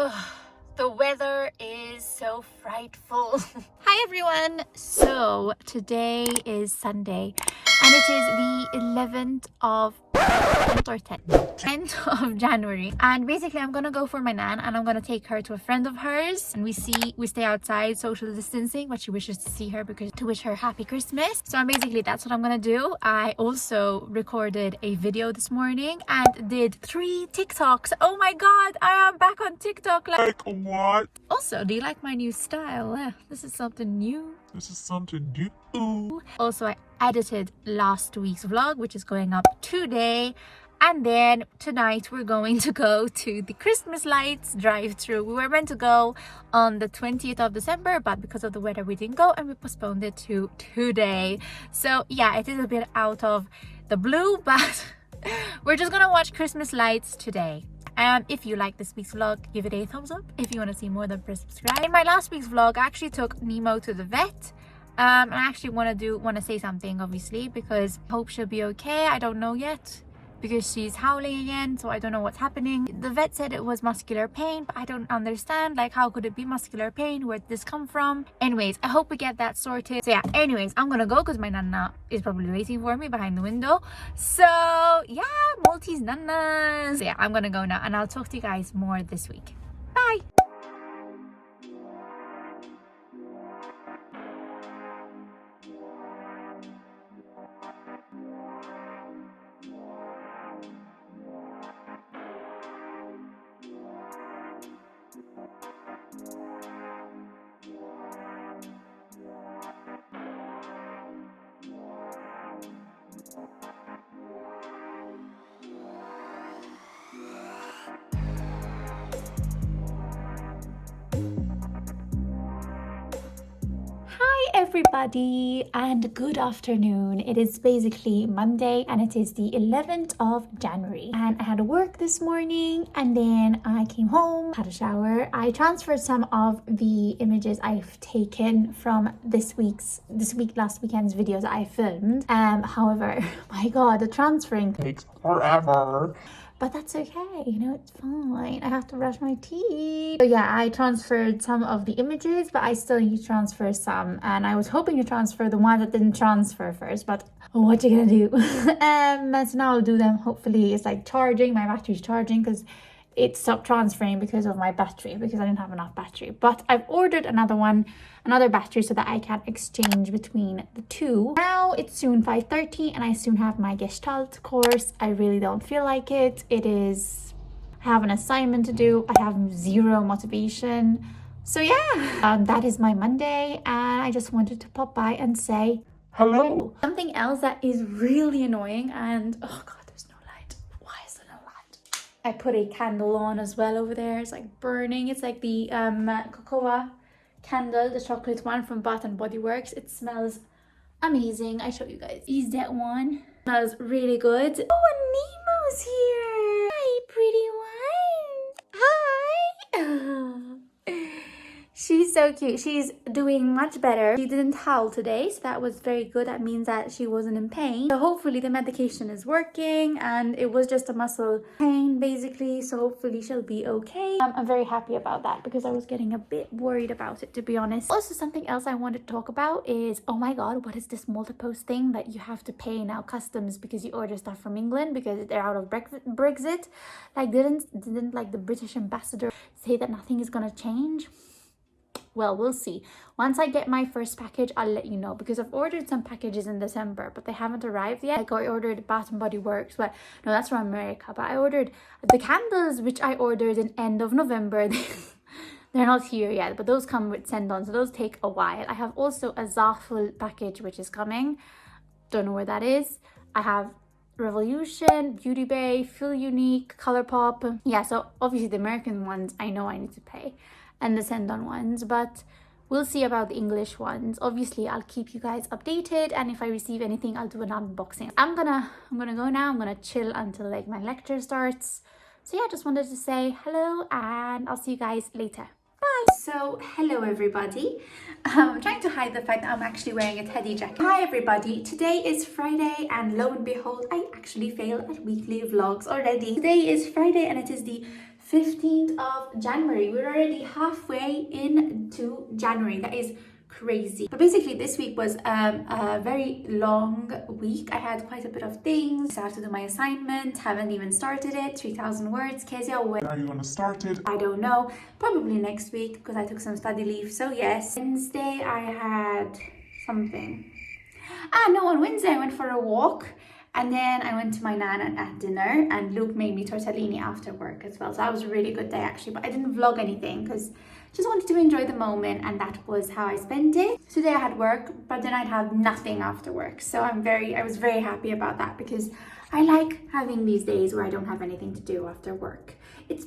Oh, the weather is so frightful. Hi everyone. So today is Sunday and it is the 11th of 10th of January, and basically I'm gonna go for my nan and I'm gonna take her to a friend of hers, and we stay outside social distancing, but she wishes to see her because to wish her happy Christmas. So basically that's what I'm gonna do. I also recorded a video this morning and did 3 TikToks. Oh my god, I am back on TikTok. Like what? Also, do you like my new style? This is something new. Also, I edited last week's vlog, which is going up today. And then tonight we're going to go to the Christmas lights drive-through. We were meant to go on the 20th of December, but because of the weather we didn't go and we postponed it to today. So yeah, it is a bit out of the blue, but we're just gonna watch Christmas lights today. If you like this week's vlog, give it a thumbs up. If you want to see more, then press subscribe. In my last week's vlog, I actually took Nemo to the vet. And I actually want to say something, obviously, because I hope she'll be okay. I don't know yet, because she's howling again, so I don't know what's happening. The vet said it was muscular pain, but I don't understand, like, how could it be muscular pain? Where did this come from? Anyways, I hope we get that sorted. So yeah, anyways, I'm gonna go because my nana is probably waiting for me behind the window. So yeah, Maltese nanas. So yeah, I'm gonna go now and I'll talk to you guys more this week. Bye. Everybody, and good afternoon. It is basically Monday and it is the 11th of January, and I had to work this morning and then I came home, had a shower. I transferred some of the images I've taken from last weekend's videos I filmed. However, my god, the transferring Takes forever. but that's okay, you know, it's fine. I have to brush my teeth. So yeah, I transferred some of the images, but I still need to transfer some. And I was hoping to transfer the one that didn't transfer first, but what you gonna do? So now I'll do them. Hopefully it's like charging, my battery's charging, because it stopped transferring because of my battery, because I didn't have enough battery. But I've ordered another battery so that I can exchange between the two. Now it's soon 5:30 and I soon have my Gestalt course. I really don't feel like it. I have an assignment to do. I have zero motivation. So yeah, that is my Monday, and I just wanted to pop by and say Hello. something else that is really annoying, and oh god, there's no light. Why is there no light? I put a candle on as well over there. It's like burning. It's like the cocoa candle, the chocolate one from Bath and Body Works. It smells amazing. I show you guys. Is that one? Smells really good. Oh, and Nemo's here. Hi, pretty one. Hi. She's so cute. She's doing much better. She didn't howl today, so that was very good. That means that she wasn't in pain. So hopefully the medication is working, and it was just a muscle pain basically, so hopefully she'll be okay. I'm very happy about that because I was getting a bit worried about it, to be honest. Also, something else I want to talk about is, oh my god, what is this multi-post thing that you have to pay now customs because you order stuff from England because they're out of Brexit? Like, didn't like the British ambassador say that nothing is gonna change? Well, we'll see. Once I get my first package, I'll let you know, because I've ordered some packages in December, but they haven't arrived yet. Like, I ordered Bath and Body Works, but no, that's from America. But I ordered the candles, which I ordered in end of November. They're not here yet, but those come with send-on, so those take a while. I have also a Zaful package, which is coming. Don't know where that is. I have Revolution, Beauty Bay, Feel Unique, Colourpop. Yeah, so obviously the American ones, I know I need to pay, and the send-on ones, but we'll see about the English ones. Obviously, I'll keep you guys updated, and if I receive anything, I'll do an unboxing. I'm gonna go now. I'm gonna chill until like my lecture starts. So yeah, just wanted to say hello, and I'll see you guys later. Bye. So hello everybody. I'm trying to hide the fact that I'm actually wearing a teddy jacket. Hi everybody, today is Friday, and lo and behold, I actually fail at weekly vlogs already. Today is Friday and it is the 15th of January. We're already halfway into January. That is crazy. But basically this week was a very long week. I had quite a bit of things. I have to do my assignment, haven't even started it. 3,000 words. Kezia, when are you gonna start it? I don't know, probably next week because I took some study leave. So yes, Wednesday I had something. No, on Wednesday I went for a walk, and then I went to my nan at dinner, and Luke made me tortellini after work as well. So that was a really good day actually, but I didn't vlog anything because just wanted to enjoy the moment, and that was how I spent it. Today I had work, but then I'd have nothing after work. So I was very happy about that because I like having these days where I don't have anything to do after work. It's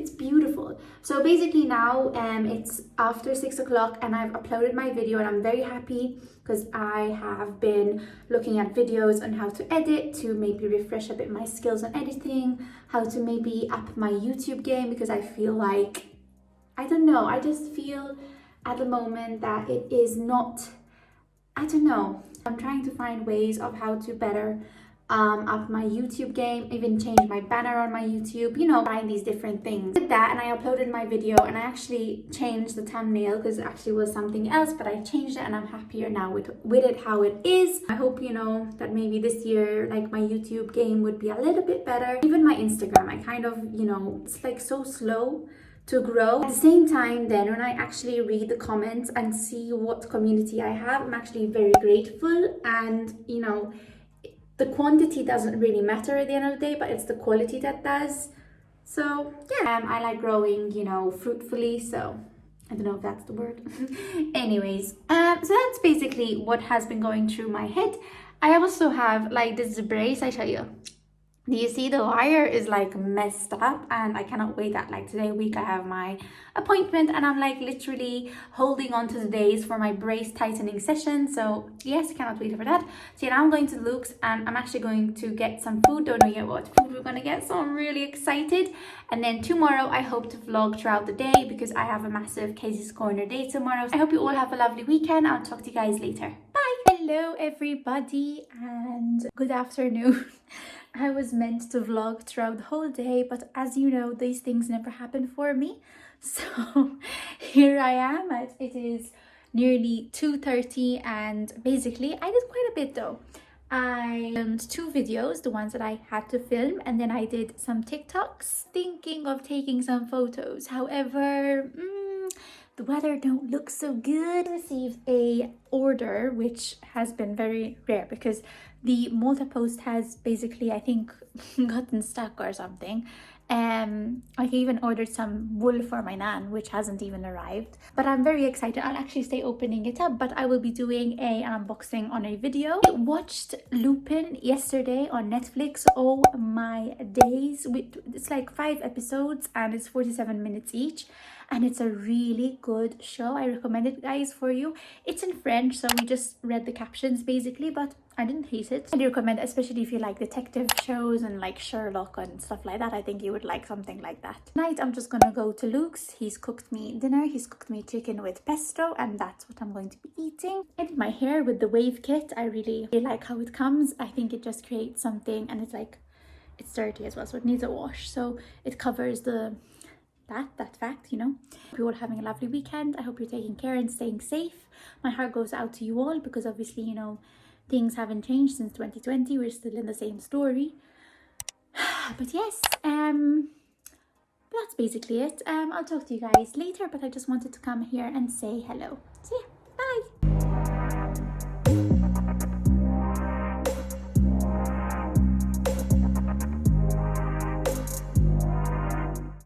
beautiful. So basically now it's after 6 o'clock and I've uploaded my video, and I'm very happy because I have been looking at videos on how to edit, to maybe refresh a bit my skills on editing, how to maybe up my YouTube game, because I feel like, I don't know, I just feel at the moment that it is not, I don't know. I'm trying to find ways of how to better up my YouTube game, even change my banner on my YouTube, you know, trying these different things. I did that and I uploaded my video, and I actually changed the thumbnail because it actually was something else, but I changed it and I'm happier now with it how it is. I hope, you know, that maybe this year like my YouTube game would be a little bit better. Even my Instagram, I kind of, you know, it's like so slow to grow. At the same time, then when I actually read the comments and see what community I have, I'm actually very grateful. And you know, the quantity doesn't really matter at the end of the day, but it's the quality that does. So yeah, I like growing, you know, fruitfully. So I don't know if that's the word. Anyways, so that's basically what has been going through my head. I also have like this brace, I tell you. Do you see the wire is like messed up, and I cannot wait that like today week I have my appointment, and I'm like literally holding on to the days for my brace tightening session. So yes, cannot wait for that. So yeah, now I'm going to Luke's and I'm actually going to get some food. Don't know yet what food we're gonna get, so I'm really excited. And then tomorrow I hope to vlog throughout the day because I have a massive Casey's Corner day tomorrow. So I hope you all have a lovely weekend. I'll talk to you guys later. Bye. Hello everybody and good afternoon. I was meant to vlog throughout the whole day, but as you know, these things never happen for me. So here I am. It is nearly 2:30 and basically I did quite a bit though. I filmed 2 videos, the ones that I had to film, and then I did some TikToks thinking of taking some photos. However, the weather don't look so good. I received a order which has been very rare because the Malta Post has basically, I think, gotten stuck or something. I even ordered some wool for my nan, which hasn't even arrived. But I'm very excited. I'll actually stay opening it up, but I will be doing an unboxing on a video. I watched Lupin yesterday on Netflix. Oh my days. It's like 5 episodes and it's 47 minutes each. And it's a really good show. I recommend it, guys, for you. It's in French, so we just read the captions basically, but I didn't hate it. I do recommend, especially if you like detective shows and like Sherlock and stuff like that. I think you would like something like that. Tonight, I'm just gonna go to Luke's. He's cooked me dinner. He's cooked me chicken with pesto, and that's what I'm going to be eating. I did my hair with the wave kit. I really like how it comes. I think it just creates something, and it's like, it's dirty as well, so it needs a wash. So it covers that fact, you know. Hope you're all having a lovely weekend. I hope you're taking care and staying safe. My heart goes out to you all because obviously, you know, things haven't changed since 2020. We're still in the same story. But yes, that's basically it. I'll talk to you guys later, but I just wanted to come here and say hello. So yeah.